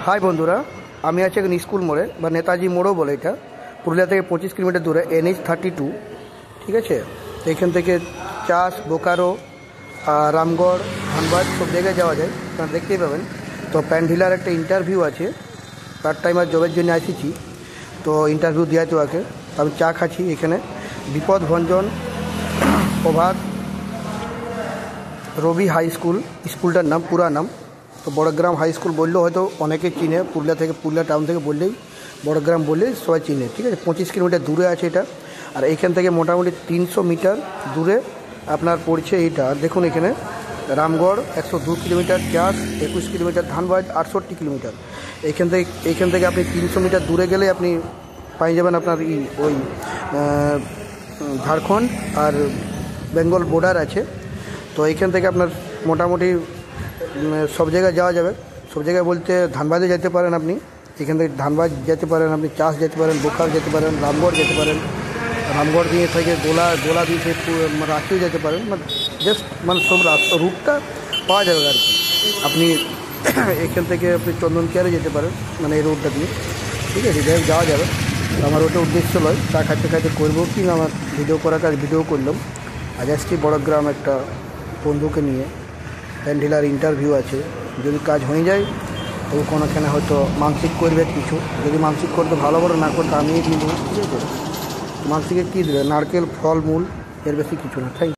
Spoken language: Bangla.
হাই বন্ধুরা, আমি আছি এখন স্কুল মোড়ে বা নেতাজি মোড়ও বলে, এটা পুরুলিয়া থেকে 25 কিলোমিটার দূরে NH-32। ঠিক আছে, এখান থেকে চাষ, বোকারো, রামগড়, ধানবাদ সব জায়গায় যাওয়া যায়, আপনারা দেখতেই পাবেন। তো প্যান্ডিলার একটা ইন্টারভিউ আছে, পার্ট টাইমার জবের জন্য আসিছি। তো ইন্টারভিউ দেওয়া তো আগে আমি চা খাচ্ছি এখানে। বিপদ ভঞ্জন প্রভাত রবি হাই স্কুল, স্কুলটার নাম পুরা নাম। তো বড়গ্রাম হাই স্কুল বললেও হয়তো অনেকে চিনে, পুরুলিয়া টাউন থেকে বললেই বড়গ্রাম বললেই সবাই চিনে। ঠিক আছে, 25 কিলোমিটার দূরে আছে এটা। আর এইখান থেকে মোটামুটি 300 মিটার দূরে আপনার পড়ছে এইটা। দেখুন এখানে রামগড় 102 কিলোমিটার, চাষ 21 কিলোমিটার, ধানবাদ 68 কিলোমিটার। এইখান থেকে আপনি 300 মিটার দূরে গেলে আপনি পাই যাবেন আপনার ওই ঝাড়খণ্ড আর বেঙ্গল বর্ডার আছে। তো এইখান থেকে আপনার মোটামুটি সব জায়গায় যাওয়া যাবে। সব জায়গায় বলতে ধানবাদে যেতে পারেন আপনি, এখান থেকে ধানবাদ যেতে পারেন, আপনি চাষ যেতে পারেন, বোকার যেতে পারেন, রামগড় যেতে পারেন, রামগড় দিয়ে থেকে গোলা দিয়ে রাঁচিও যেতে পারেন। জাস্ট সব রাস্তা রুটটা পাওয়া যাবে আর কি। আপনি এখান থেকে আপনি চন্দনচিয়ারে যেতে পারেন, এই রুটটা দিয়ে। ঠিক আছে, যাওয়া যাবে। আমার ওটা উদ্দেশ্য নয় চা খাইতে খাইতে করবো কি না, আমার ভিডিও করার কাজ ভিডিও করলাম। আজ আসছি বড়গ্রাম একটা বন্ধুকে নিয়ে, প্যান্ডিলার ইন্টারভিউ আছে। যদি কাজ হয়ে যায় তো কোনোখানে হয়তো মানসিক করবে কিছু, যদি মানসিক করতে ভালো করে না করতে আমিই দিয়ে দেবো। ঠিক আছে, মানসিকে কী দেবে, নারকেল, ফল মূল, এর বেশি কিছু না। থ্যাংক